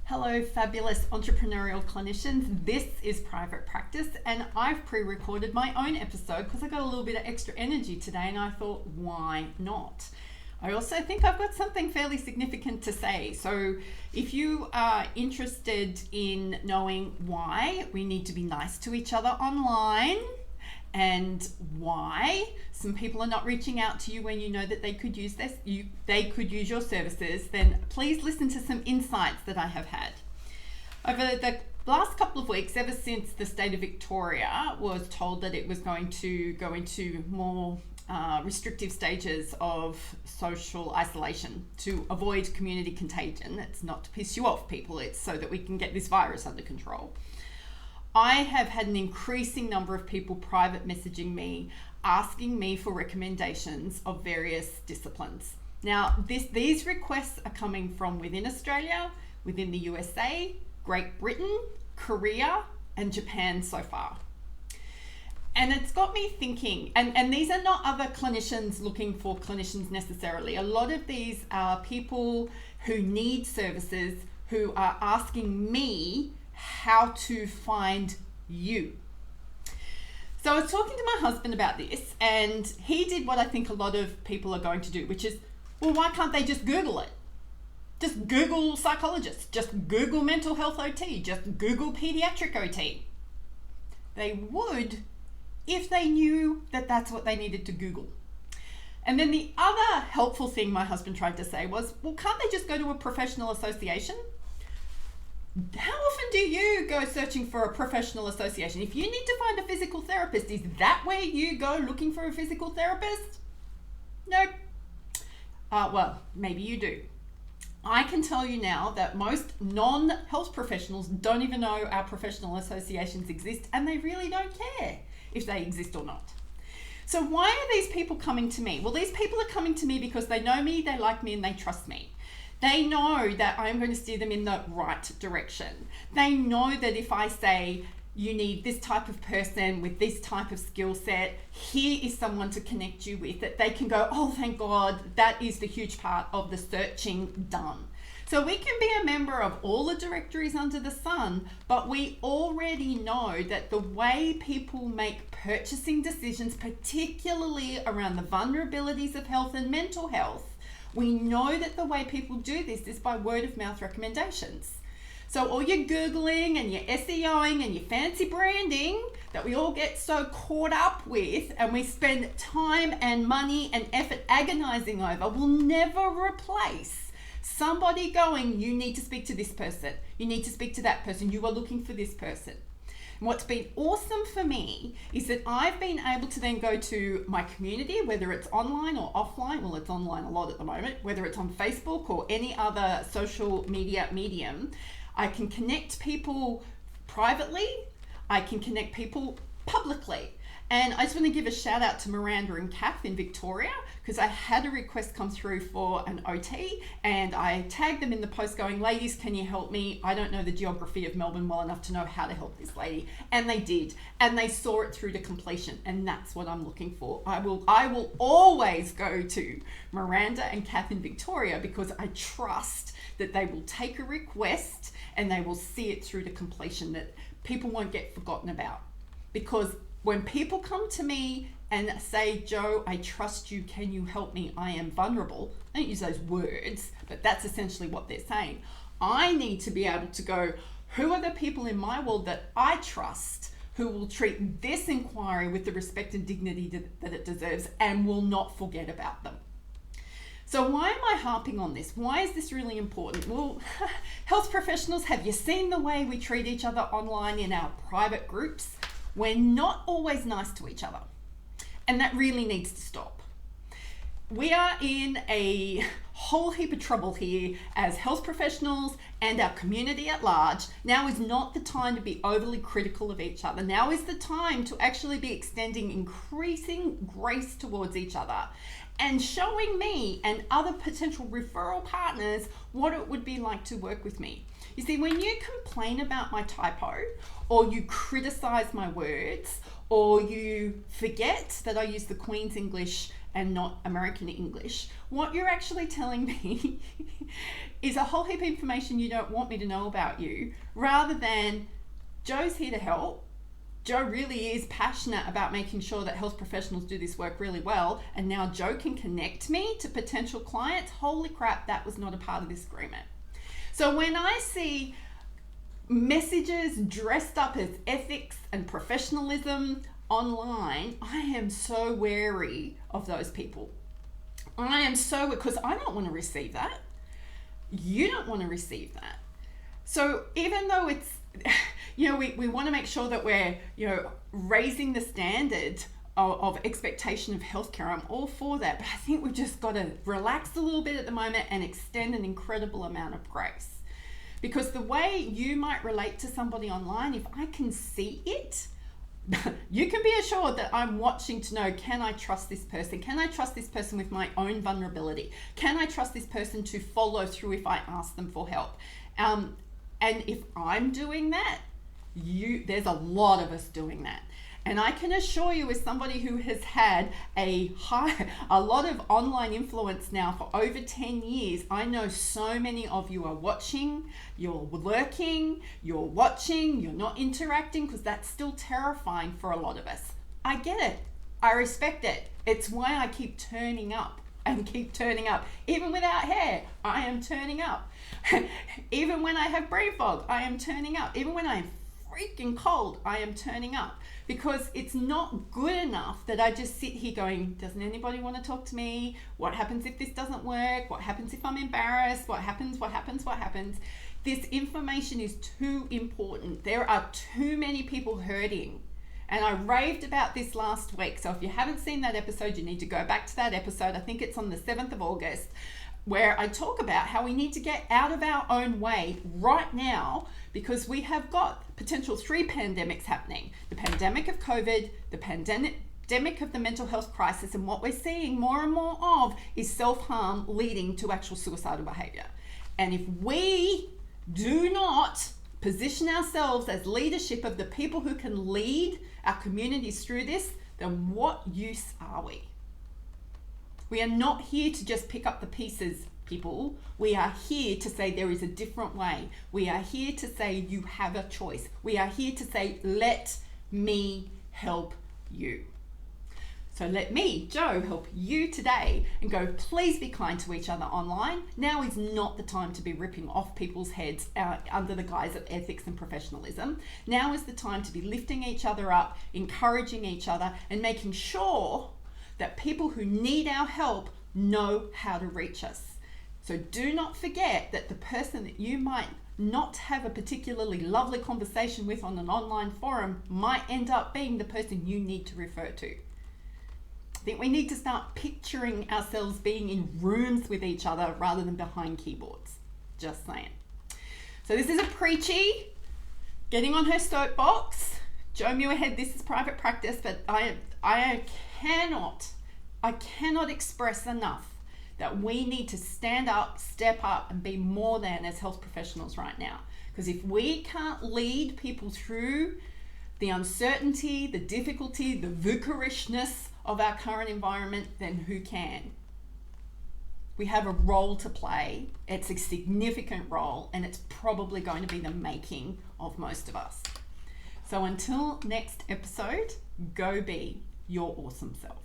Hello, fabulous entrepreneurial clinicians. This is Private Practice, and I've pre-recorded my own episode because I got a little bit of extra energy today, and I thought, why not? I also think I've got something fairly significant to say. So if you are interested in knowing why we need to be nice to each other online, and why some people are not reaching out to you when you know that they could use they could use your services, then please listen to some insights that I have had. Over the last couple of weeks, ever since the state of Victoria was told that it was going to go into more restrictive stages of social isolation to avoid community contagion. It's not to piss you off, people, it's so that we can get this virus under control. I have had an increasing number of people private messaging me, asking me for recommendations of various disciplines. Now, these requests are coming from within Australia, within the USA, Great Britain, Korea, and Japan so far. And it's got me thinking, and these are not other clinicians looking for clinicians necessarily. A lot of these are people who need services who are asking me how to find you. So I was talking to my husband about this, and he did what I think a lot of people are going to do, which is, well, why can't they just Google it? Just Google psychologist, just Google mental health OT, just Google pediatric OT. They would if they knew that that's what they needed to Google. And then the other helpful thing my husband tried to say was, well, can't they just go to a professional association? How often do you go searching for a professional association? If you need to find a physical therapist, is that where you go looking for a physical therapist? Nope. Well, maybe you do. I can tell you now that most non-health professionals don't even know our professional associations exist, and they really don't care if they exist or not. So why are these people coming to me? Well, these people are coming to me because they know me, they like me, and they trust me. They know that I'm going to steer them in the right direction. They know that if I say, you need this type of person with this type of skill set, here is someone to connect you with, that they can go, oh, thank God, that is the huge part of the searching done. So we can be a member of all the directories under the sun, but we already know that the way people make purchasing decisions, particularly around the vulnerabilities of health and mental health, we know that the way people do this is by word of mouth recommendations. So all your Googling and your SEOing and your fancy branding that we all get so caught up with and we spend time and money and effort agonizing over will never replace somebody going, you need to speak to this person, you need to speak to that person, you are looking for this person. And what's been awesome for me is that I've been able to then go to my community, whether it's online or offline. Well, it's online a lot at the moment, whether it's on Facebook or any other social media medium. I can connect people privately, I can connect people publicly. And I just want to give a shout out to Miranda and Kath in Victoria, because I had a request come through for an OT and I tagged them in the post going, ladies, can you help me? I don't know the geography of Melbourne well enough to know how to help this lady. And they did. And they saw it through to completion. And that's what I'm looking for. I will always go to Miranda and Kath in Victoria because I trust that they will take a request and they will see it through to completion, that people won't get forgotten about. Because when people come to me and say, Jo, I trust you, can you help me? I am vulnerable. I don't use those words, but that's essentially what they're saying. I need to be able to go, who are the people in my world that I trust who will treat this inquiry with the respect and dignity that it deserves and will not forget about them? So why am I harping on this? Why is this really important? Well, health professionals, have you seen the way we treat each other online in our private groups? We're not always nice to each other, and that really needs to stop. We are in a whole heap of trouble here as health professionals and our community at large. Now is not the time to be overly critical of each other. Now is the time to actually be extending increasing grace towards each other and showing me and other potential referral partners what it would be like to work with me. You see, when you complain about my typo, or you criticize my words, or you forget that I use the Queen's English and not American English, what you're actually telling me is a whole heap of information you don't want me to know about you, rather than Joe's here to help. Joe really is passionate about making sure that health professionals do this work really well, and now Joe can connect me to potential clients. Holy crap, that was not a part of this agreement. So when I see messages dressed up as ethics and professionalism online, I am so wary of those people. I am so, because I don't want to receive that. You don't want to receive that. So even though it's, we want to make sure that we're, raising the standard of expectation of healthcare. I'm all for that, but I think we've just got to relax a little bit at the moment and extend an incredible amount of grace. Because the way you might relate to somebody online, if I can see it, you can be assured that I'm watching to know, can I trust this person? Can I trust this person with my own vulnerability? Can I trust this person to follow through if I ask them for help? And if I'm doing that, there's a lot of us doing that. And I can assure you, as somebody who has had a lot of online influence now for over 10 years, I know so many of you are watching, you're lurking, you're watching, you're not interacting, because that's still terrifying for a lot of us. I get it. I respect it. It's why I keep turning up and keep turning up. Even without hair, I am turning up. Even when I have brain fog, I am turning up. Even when I'm freaking cold, I am turning up. Because it's not good enough that I just sit here going, doesn't anybody want to talk to me? What happens if this doesn't work? What happens if I'm embarrassed? What happens? This information is too important. There are too many people hurting. And I raved about this last week. So if you haven't seen that episode, you need to go back to that episode. I think it's on the 7th of August, where I talk about how we need to get out of our own way right now, because we have got potential 3 pandemics happening. The pandemic of COVID, the pandemic of the mental health crisis, and what we're seeing more and more of is self-harm leading to actual suicidal behavior. And if we do not position ourselves as leadership of the people who can lead our communities through this, then what use are we? We are not here to just pick up the pieces, people. We are here to say there is a different way. We are here to say you have a choice. We are here to say, let me help you. So let me, Joe, help you today and go, please be kind to each other online. Now is not the time to be ripping off people's heads under the guise of ethics and professionalism. Now is the time to be lifting each other up, encouraging each other, and making sure that people who need our help know how to reach us. So do not forget that the person that you might not have a particularly lovely conversation with on an online forum might end up being the person you need to refer to. I think we need to start picturing ourselves being in rooms with each other rather than behind keyboards. Just saying. So this is a preachy, getting on her soapbox. Joe Muirhead, this is private practice, but I cannot express enough that we need to stand up, step up, and be more than as health professionals right now. Because if we can't lead people through the uncertainty, the difficulty, the VUCA-ishness of our current environment, then who can? We have a role to play. It's a significant role, and it's probably going to be the making of most of us. So until next episode, go be your awesome self.